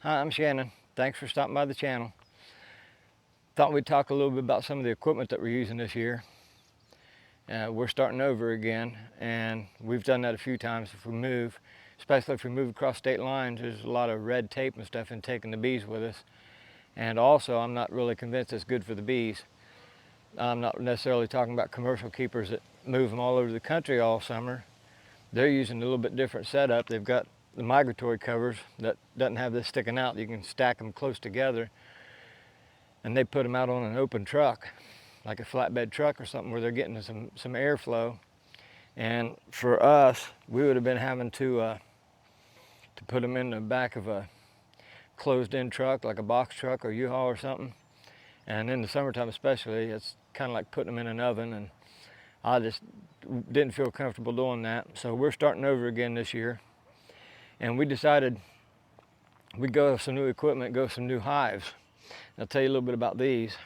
Hi, I'm Shannon. Thanks for stopping by the channel. Thought we'd talk a little bit about some of the equipment that we're using this year. We're starting over again, and we've done that a few times if we move, especially if we move across state lines. There's a lot of red tape and stuff in taking the bees with us. And also, I'm not really convinced it's good for the bees. I'm not necessarily talking about commercial keepers that move them all over the country all summer. They're using a little bit different setup. They've got the migratory covers that doesn't have this sticking out. You can stack them close together, and they put them out on an open truck, like a flatbed truck or something, where they're getting some airflow. And for us, we would have been having to put them in the back of a closed-in truck, like a box truck or U-Haul or something. And in the summertime especially, it's kind of like putting them in an oven, and I just didn't feel comfortable doing that. So we're starting over again this year, and we decided we'd go with some new equipment, go with some new hives. I'll tell you a little bit about these.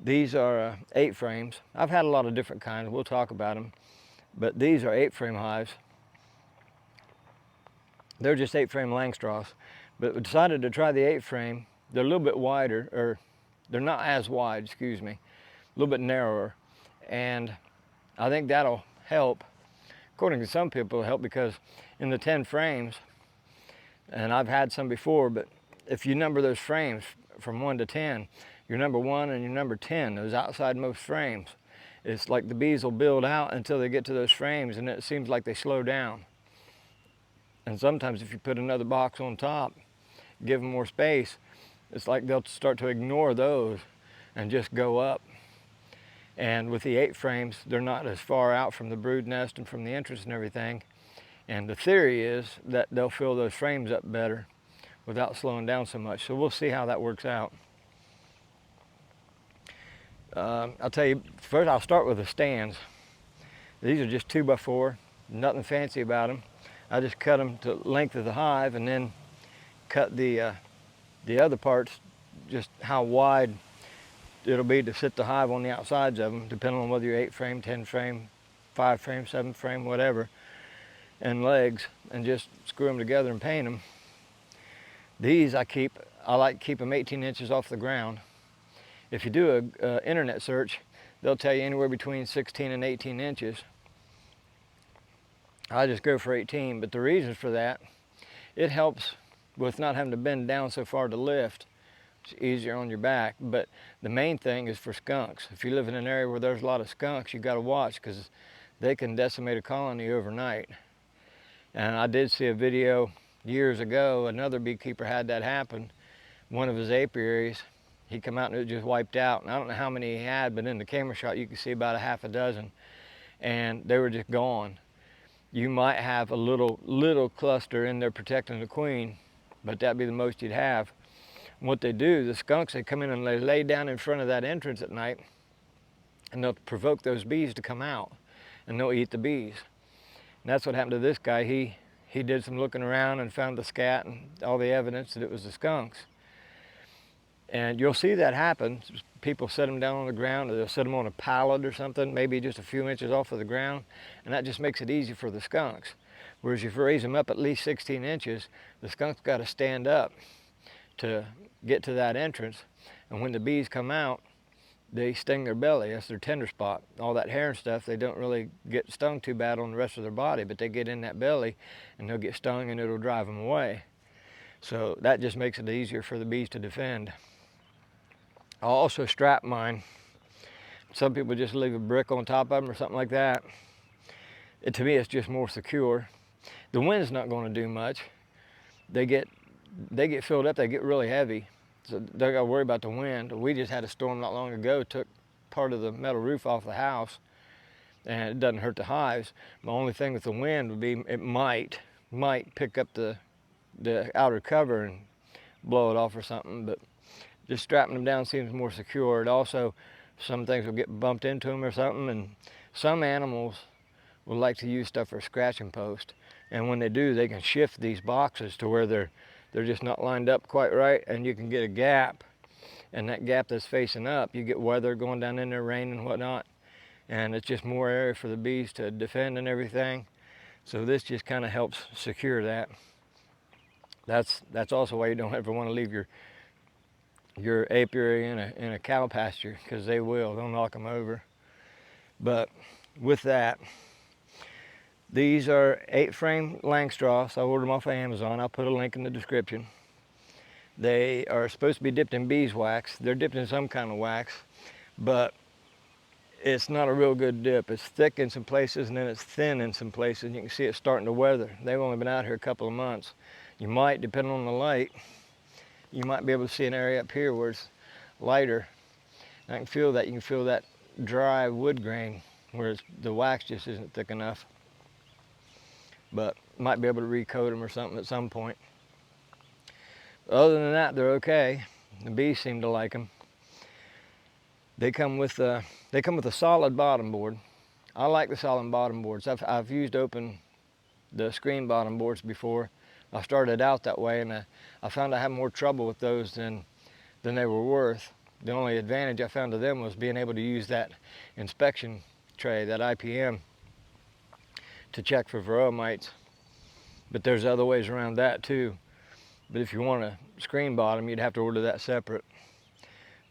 These are 8 frames. I've had a lot of different kinds. We'll talk about them. But these are 8 frame hives. They're just 8 frame Langstraws. But we decided to try the 8 frame. They're a little bit wider, or they're not as wide, excuse me. A little bit narrower. And I think that'll help. According to some people, it'll help because in the 10 frames, and I've had some before, but if you number those frames from 1 to 10, your number 1 and your number 10, those outside most frames, it's like the bees will build out until they get to those frames, and it seems like they slow down. And sometimes if you put another box on top, give them more space, it's like they'll start to ignore those and just go up. And with the 8 frames, they're not as far out from the brood nest and from the entrance and everything. And the theory is that they'll fill those frames up better without slowing down so much. So we'll see how that works out. I'll tell you, first I'll start with the stands. These are just 2x4, nothing fancy about them. I just cut them to length of the hive, and then cut the other parts just how wide it'll be to sit the hive on the outsides of them, depending on whether you're 8 frame, 10 frame, 5 frame, 7 frame, whatever, and legs, and just screw them together and paint them. These I like to keep them 18 inches off the ground. If you do a internet search, they'll tell you anywhere between 16 and 18 inches. I just go for 18, but the reason for that, it helps with not having to bend down so far to lift. It's easier on your back, but the main thing is for skunks. If you live in an area where there's a lot of skunks, you got to watch, because they can decimate a colony overnight. And I did see a video years ago, another beekeeper had that happen. One of his apiaries, he come out and it just wiped out. And I don't know how many he had, but in the camera shot you could see about a half a dozen, and they were just gone. You might have a little cluster in there protecting the queen, but that'd be the most you'd have. And what they do, the skunks, they come in and they lay down in front of that entrance at night, and they'll provoke those bees to come out, and they'll eat the bees. And that's what happened to this guy. He did some looking around and found the scat and all the evidence that it was the skunks. And you'll see that happen. People set them down on the ground, or they'll set them on a pallet or something, maybe just a few inches off of the ground, and that just makes it easy for the skunks. Whereas if you raise them up at least 16 inches, the skunk's got to stand up to get to that entrance. And when the bees come out, they sting their belly. That's their tender spot. All that hair and stuff, they don't really get stung too bad on the rest of their body, but they get in that belly and they'll get stung, and it'll drive them away. So that just makes it easier for the bees to defend. I'll also strap mine. Some people just leave a brick on top of them or something like that. To me, it's just more secure. The wind's not going to do much. They get filled up, they get really heavy, so they don't got to worry about the wind. We just had a storm not long ago, took part of the metal roof off the house, and it doesn't hurt the hives. The only thing with the wind would be it might pick up the outer cover and blow it off or something, but just strapping them down seems more secure. It also, some things will get bumped into them or something, and some animals will like to use stuff for a scratching post. And when they do, they can shift these boxes to where they're just not lined up quite right, and you can get a gap. And that gap that's facing up, you get weather going down in there, rain and whatnot, and it's just more area for the bees to defend and everything. So this just kind of helps secure that. That's also why you don't ever want to leave your apiary in a cow pasture, because they'll knock them over. But with that, these are 8-frame Langstroths. I ordered them off of Amazon. I'll put a link in the description. They are supposed to be dipped in beeswax. They're dipped in some kind of wax, but it's not a real good dip. It's thick in some places and then it's thin in some places, and you can see it starting to weather. They've only been out here a couple of months. You might, depending on the light, you might be able to see an area up here where it's lighter. And I can feel that. You can feel that dry wood grain where the wax just isn't thick enough. But might be able to recoat them or something at some point. Other than that, they're okay. The bees seem to like them. They come with a solid bottom board. I like the solid bottom boards. I've used the screen bottom boards before. I started out that way, and I found I had more trouble with those than they were worth. The only advantage I found of them was being able to use that inspection tray, that IPM, to check for varroa mites. But there's other ways around that too. But if you want a screen bottom, you'd have to order that separate.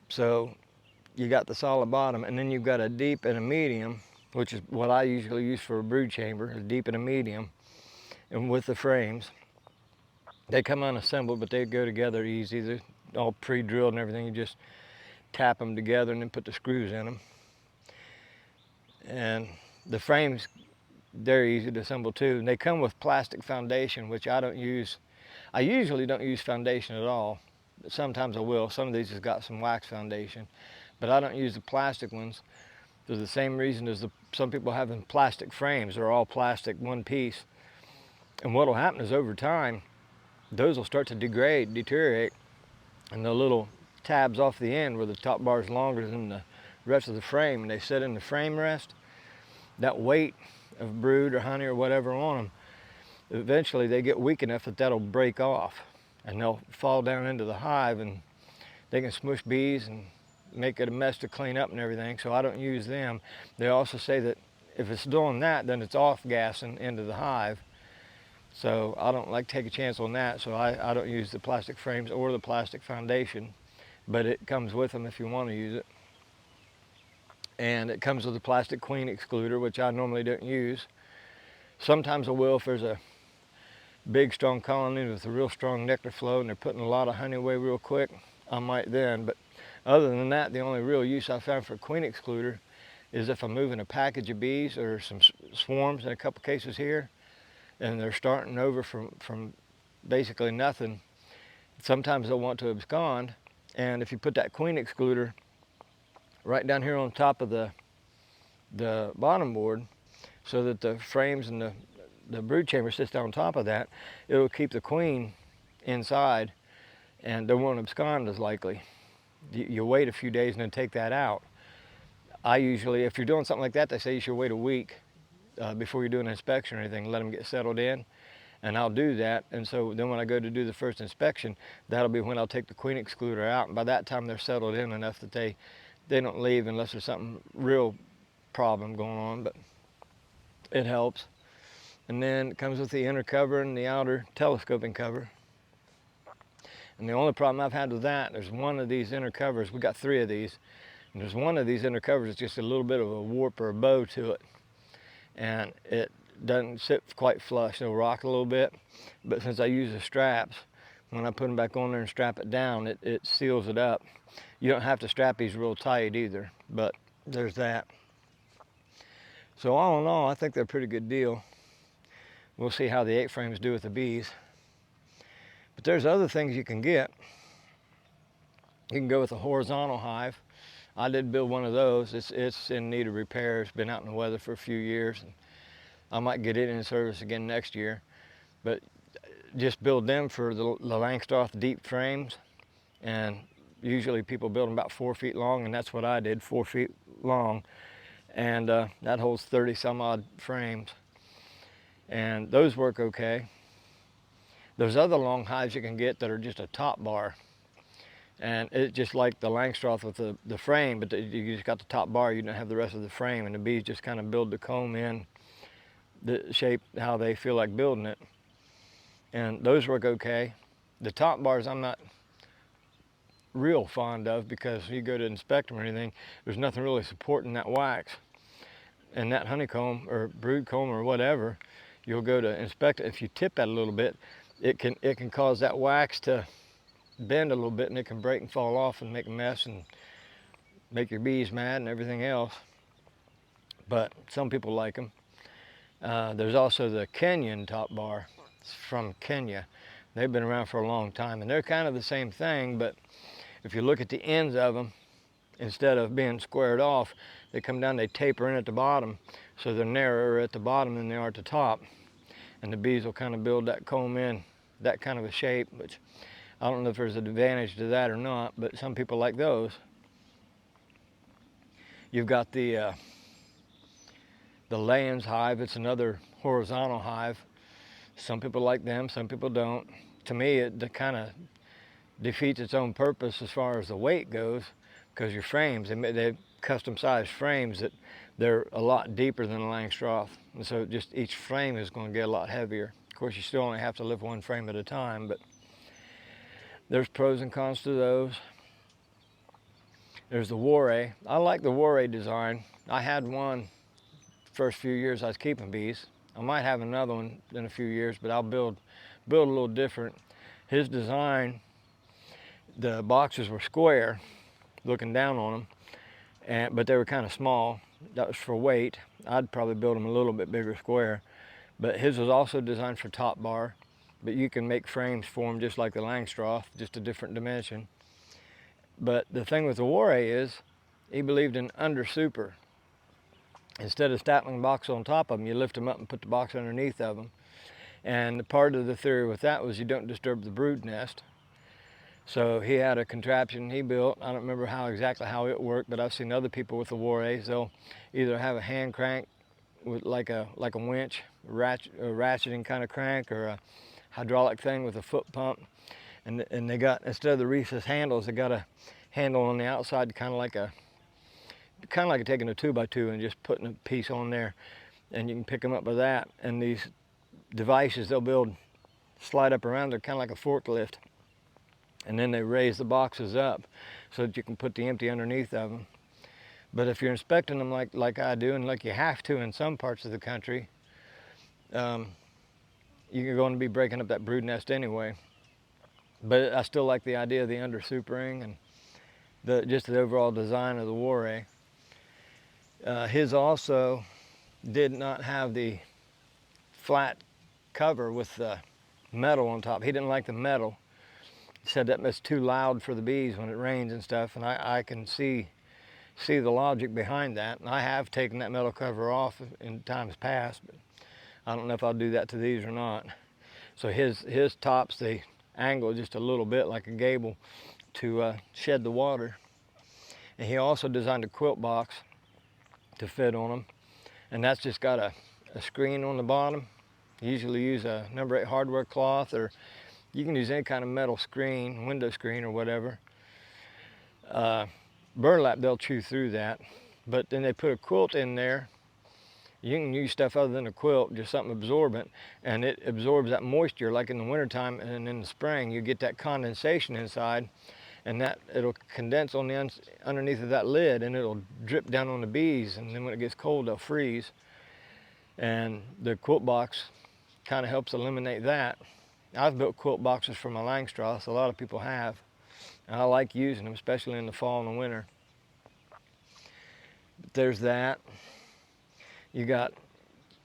So you got the solid bottom, and then you've got a deep and a medium, which is what I usually use for a brood chamber, a deep and a medium. And with the frames, they come unassembled, but they go together easy. They're all pre-drilled and everything. You just tap them together and then put the screws in them. And the frames, they're easy to assemble too. And they come with plastic foundation, which I don't use. I usually don't use foundation at all. Sometimes I will. Some of these has got some wax foundation, but I don't use the plastic ones. For the same reason as some people have in plastic frames. They're all plastic, one piece. And what'll happen is over time, those will start to deteriorate, and the little tabs off the end where the top bar is longer than the rest of the frame, and they sit in the frame rest, that weight of brood or honey or whatever on them, eventually they get weak enough that that'll break off, and they'll fall down into the hive, and they can smush bees and make it a mess to clean up and everything. So I don't use them. They also say that if it's doing that, then it's off gassing into the hive. So I don't like to take a chance on that, so I don't use the plastic frames or the plastic foundation, but it comes with them if you want to use it. And it comes with a plastic queen excluder, which I normally don't use. Sometimes I will if there's a big strong colony with a real strong nectar flow and they're putting a lot of honey away real quick, I might then. But other than that, the only real use I found for a queen excluder is if I'm moving a package of bees or some swarms in a couple cases here, and they're starting over from basically nothing. Sometimes they'll want to abscond, and if you put that queen excluder right down here on top of the bottom board, so that the frames and the brood chamber sits down on top of that, it'll keep the queen inside, and they won't abscond as likely. You wait a few days and then take that out. I usually, if you're doing something like that, they say you should wait a week before you do an inspection or anything, let them get settled in, and I'll do that. And so then when I go to do the first inspection, that'll be when I'll take the queen excluder out, and by that time they're settled in enough that they don't leave unless there's something real problem going on, but it helps. And then it comes with the inner cover and the outer telescoping cover. And the only problem I've had with that, there's one of these inner covers, we got 3 of these, and there's one of these inner covers that's just a little bit of a warp or a bow to it, and it doesn't sit quite flush. It'll rock a little bit, but since I use the straps, when I put them back on there and strap it down, it seals it up. You don't have to strap these real tight either, but there's that. So all in all, I think they're a pretty good deal. We'll see how the 8 frames do with the bees. But there's other things you can get. You can go with a horizontal hive. I did build one of those. It's in need of repair. It's been out in the weather for a few years, and I might get it in service again next year. But just build them for the Langstroth deep frames, and usually people build them about 4 feet long, and that's what I did, 4 feet long, and that holds 30 some odd frames, and those work okay. There's other long hives you can get that are just a top bar, and it's just like the Langstroth with the frame, but you just got the top bar, you don't have the rest of the frame, and the bees just kind of build the comb in the shape how they feel like building it. and those work okay. The top bars I'm not real fond of, because you go to inspect them or anything, there's nothing really supporting that wax. And that honeycomb or brood comb or whatever, you'll go to inspect it. If you tip that a little bit, it can cause that wax to bend a little bit, and it can break and fall off and make a mess and make your bees mad and everything else. But some people like them. There's also the Kenyan top bar. It's from Kenya. They've been around for a long time, and they're kind of the same thing, but if you look at the ends of them, instead of being squared off, they come down, they taper in at the bottom, so they're narrower at the bottom than they are at the top. And the bees will kind of build that comb in that kind of a shape, which I don't know if there's an advantage to that or not, but some people like those. You've got the Layens hive. It's another horizontal hive. Some people like them, some people don't. To me, it kind of defeats its own purpose as far as the weight goes, because your frames, they custom sized frames that they're a lot deeper than a Langstroth, and so just each frame is going to get a lot heavier. Of course, you still only have to lift one frame at a time, but there's pros and cons to those. There's the Warray. I like the Warray design. I had one first few years I was keeping bees. I might have another one in a few years, but I'll build a little different. His design, the boxes were square, looking down on them, but they were kind of small. That was for weight. I'd probably build them a little bit bigger square. But his was also designed for top bar, but you can make frames for them just like the Langstroth, just a different dimension. But the thing with the Warray is, he believed in under super. Instead of stapling the box on top of them, you lift them up and put the box underneath of them. And part of the theory with that was you don't disturb the brood nest. So he had a contraption he built. I don't remember exactly how it worked, but I've seen other people with the Warrays. They'll either have a hand crank with like a winch, a ratcheting kind of crank, or a hydraulic thing with a foot pump. And they got, instead of the recessed handles, they got a handle on the outside, kind of like taking a 2x2 and just putting a piece on there, and you can pick them up with that. And these devices they'll build slide up around. They're kind of like a forklift, and then they raise the boxes up so that you can put the empty underneath of them. But if you're inspecting them like I do, and like you have to in some parts of the country, you're going to be breaking up that brood nest anyway. But I still like the idea of the under supering and just the overall design of the Warray. His also did not have the flat cover with the metal on top. He didn't like the metal. He said that was too loud for the bees when it rains and stuff, and I can see the logic behind that. And I have taken that metal cover off in times past, but I don't know if I'll do that to these or not. So his tops, they angle just a little bit like a gable to shed the water. And he also designed a quilt box to fit on them, and that's just got a screen on the bottom. You usually use a number 8 hardware cloth, or you can use any kind of metal screen, window screen or whatever. Burlap, they'll chew through that, but then they put a quilt in there. You can use stuff other than a quilt, just something absorbent, and it absorbs that moisture like in the wintertime, and in the spring you get that condensation inside, and that it'll condense on the underneath of that lid, and it'll drip down on the bees, and then when it gets cold they'll freeze. And the quilt box kind of helps eliminate that. I've built quilt boxes for my Langstroths, a lot of people have, and I like using them, especially in the fall and the winter. But there's that. You got,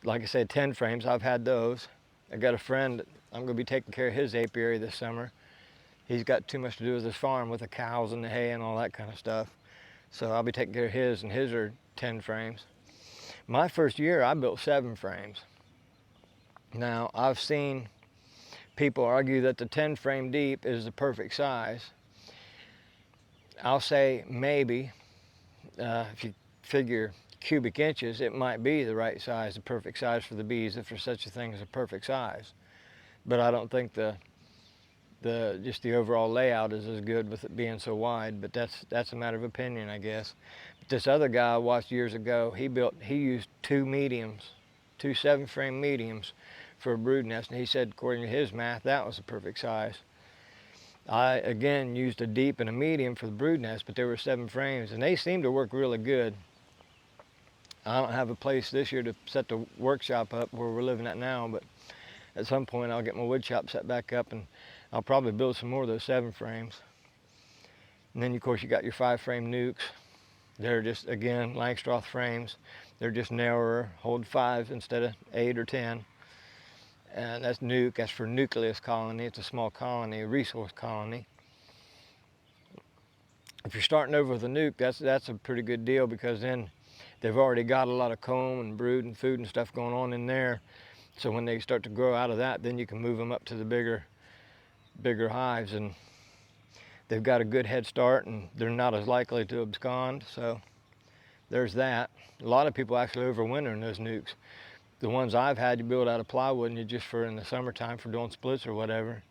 like I said, 10 frames. I've had those. I got a friend, I'm going to be taking care of his apiary this summer. He's got too much to do with his farm with the cows and the hay and all that kind of stuff. So I'll be taking care of his, and his are 10 frames. My first year, I built 7 frames. Now, I've seen people argue that the 10 frame deep is the perfect size. I'll say maybe, if you figure cubic inches, it might be the right size, the perfect size for the bees, if there's such a thing as a perfect size. But I don't think just the overall layout is as good with it being so wide, but that's a matter of opinion, I guess. But this other guy I watched years ago, he used 2 mediums, 2 7 frame mediums for a brood nest, and he said, according to his math, that was the perfect size. I, again, used a deep and a medium for the brood nest, but there were 7 frames, and they seemed to work really good. I don't have a place this year to set the workshop up where we're living at now, but at some point I'll get my wood shop set back up, and I'll probably build some more of those 7 frames. And then, of course, you got your 5-frame nukes. They're just, again, Langstroth frames. They're just narrower, hold 5 instead of 8 or 10. And that's nuke, that's for nucleus colony. It's a small colony, a resource colony. If you're starting over with a nuke, that's a pretty good deal, because then they've already got a lot of comb and brood and food and stuff going on in there. So when they start to grow out of that, then you can move them up to the bigger hives, and they've got a good head start, and they're not as likely to abscond. So there's that. A lot of people actually overwinter in those nukes. The ones I've had, you build out of plywood, and you just for in the summertime for doing splits or whatever.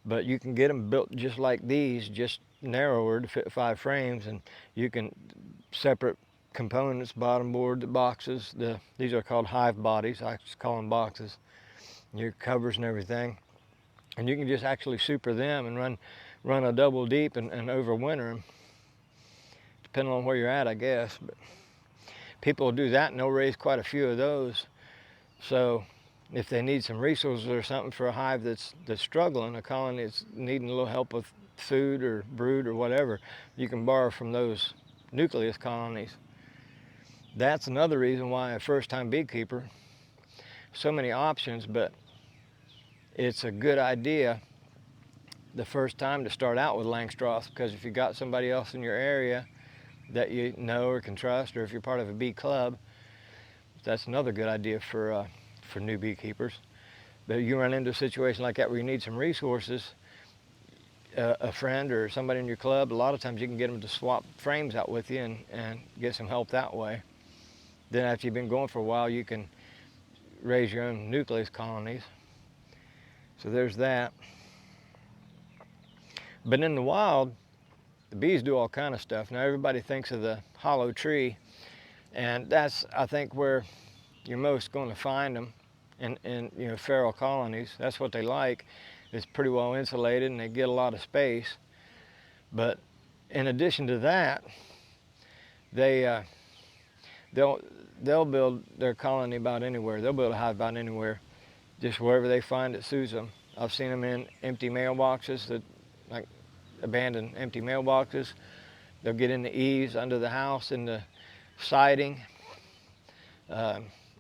But you can get them built just like these, just narrower to fit 5 frames, and you can separate components, bottom board, the boxes. These are called hive bodies. I just call them boxes. Your covers and everything, and you can just actually super them and run a double deep and overwinter them, depending on where you're at, I guess. But people will do that, and they'll raise quite a few of those. So if they need some resources or something for a hive that's struggling, a colony that's needing a little help with food or brood or whatever, you can borrow from those nucleus colonies. That's another reason why a first-time beekeeper, so many options, but it's a good idea the first time to start out with Langstroth, because if you got somebody else in your area that you know or can trust, or if you're part of a bee club, that's another good idea for new beekeepers. But you run into a situation like that where you need some resources, a friend or somebody in your club, a lot of times you can get them to swap frames out with you and get some help that way. Then after you've been going for a while, you can raise your own nucleus colonies. So there's that. But in the wild, the bees do all kind of stuff. Now everybody thinks of the hollow tree, and that's, I think, where you're most going to find them in feral colonies. That's what they like. It's pretty well insulated, and they get a lot of space. But in addition to that, they'll build their colony about anywhere. They'll build a hive about anywhere, just wherever they find it suits them. I've seen them in empty mailboxes, like abandoned empty mailboxes. They'll get in the eaves under the house, in the siding,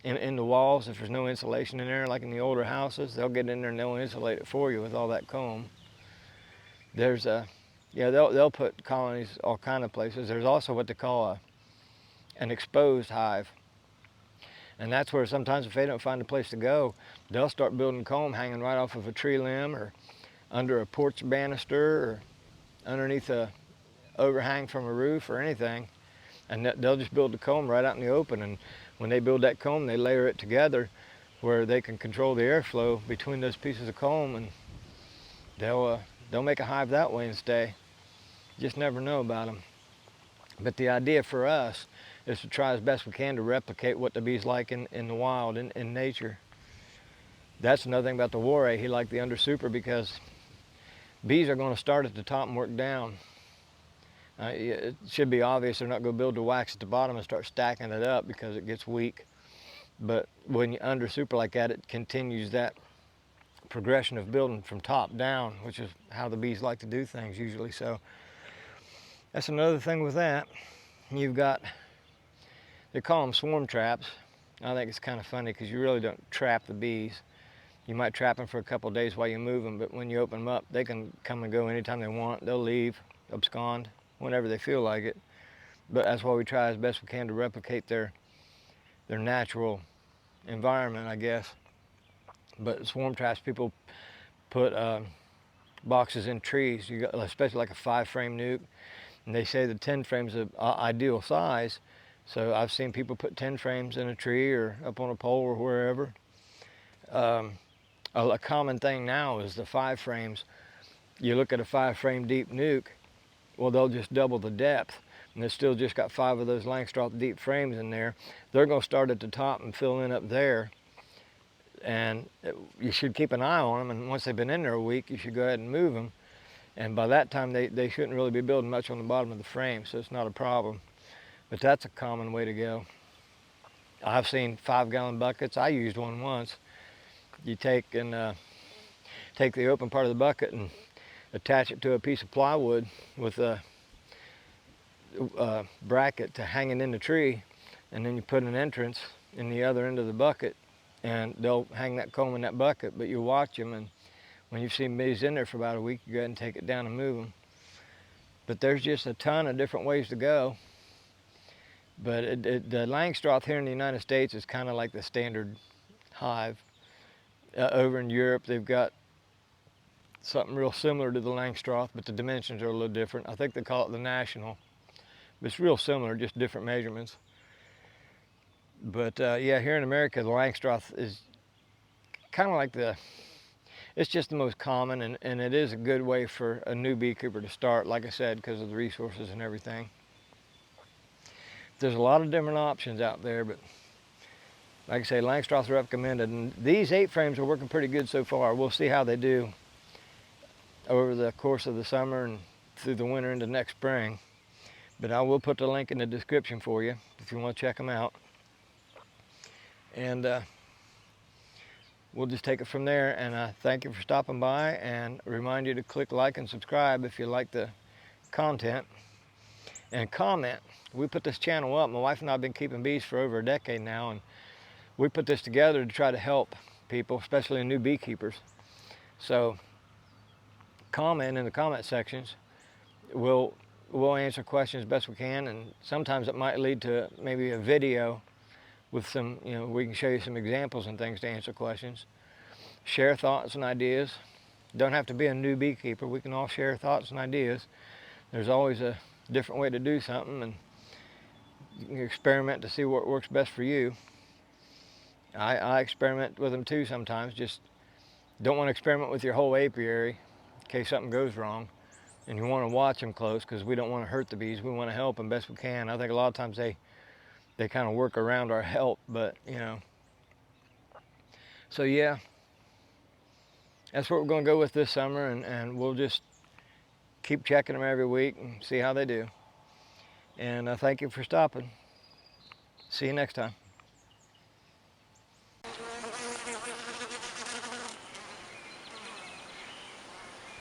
in the walls. If there's no insulation in there, like in the older houses, they'll get in there and they'll insulate it for you with all that comb. They'll put colonies all kind of places. There's also what they call an exposed hive. And that's where sometimes if they don't find a place to go, they'll start building comb hanging right off of a tree limb, or under a porch banister, or underneath a overhang from a roof or anything. And they'll just build the comb right out in the open. And when they build that comb, they layer it together where they can control the airflow between those pieces of comb, and they'll make a hive that way and stay. You just never know about them. But the idea for us is to try as best we can to replicate what the bee's like in the wild, in nature. That's another thing about the Warray. He liked the under super because bees are going to start at the top and work down. It should be obvious they're not going to build the wax at the bottom and start stacking it up because it gets weak. But when you under super like that, it continues that progression of building from top down, which is how the bees like to do things usually. So that's another thing with that. You've got, they call them swarm traps. I think it's kind of funny because you really don't trap the bees. You might trap them for a couple of days while you move them, but when you open them up, they can come and go anytime they want. They'll leave, abscond, whenever they feel like it. But that's why we try as best we can to replicate their natural environment, I guess. But swarm traps, people put boxes in trees, you got, especially like a 5-frame nuke, and they say the 10 frames is the ideal size. So I've seen people put 10 frames in a tree or up on a pole or wherever. A common thing now is the 5 frames. You look at a 5-frame deep nuke, well, they'll just double the depth, and they've still just got 5 of those Langstroth deep frames in there. They're going to start at the top and fill in up there. and you should keep an eye on them, and once they've been in there a week, you should go ahead and move them. And by that time, they shouldn't really be building much on the bottom of the frame, so it's not a problem. But that's a common way to go. I've seen 5-gallon buckets. I used one once. You take the open part of the bucket and attach it to a piece of plywood with a bracket to hang it in the tree, and then you put an entrance in the other end of the bucket, and they'll hang that comb in that bucket, but you watch them, and when you've seen bees in there for about a week, you go ahead and take it down and move them. But there's just a ton of different ways to go. But the Langstroth here in the United States is kind of like the standard hive. Over in Europe, they've got something real similar to the Langstroth, but the dimensions are a little different. I think they call it the National. But it's real similar, just different measurements. But yeah, here in America, the Langstroth is kind of like it's just the most common, and it is a good way for a new beekeeper to start, like I said, because of the resources and everything. There's a lot of different options out there, but like I say, Langstroths are recommended, and these 8 frames are working pretty good so far. We'll see how they do over the course of the summer and through the winter into next spring. But I will put the link in the description for you if you want to check them out. And we'll just take it from there, and I thank you for stopping by, and remind you to click like and subscribe if you like the content, and comment. We put this channel up. My wife and I have been keeping bees for over a decade now, and we put this together to try to help people, especially new beekeepers. So comment in the comment sections. We'll answer questions best we can, and sometimes it might lead to maybe a video with some, we can show you some examples and things to answer questions. Share thoughts and ideas. Don't have to be a new beekeeper. We can all share thoughts and ideas. There's always a different way to do something, and you can experiment to see what works best for you. I experiment with them too sometimes. Just don't want to experiment with your whole apiary in case something goes wrong. And you want to watch them close, because we don't want to hurt the bees. We want to help them best we can. I think a lot of times they kind of work around our help, but so yeah, that's what we're going to go with this summer, and we'll just keep checking them every week and see how they do. And thank you for stopping. See you next time.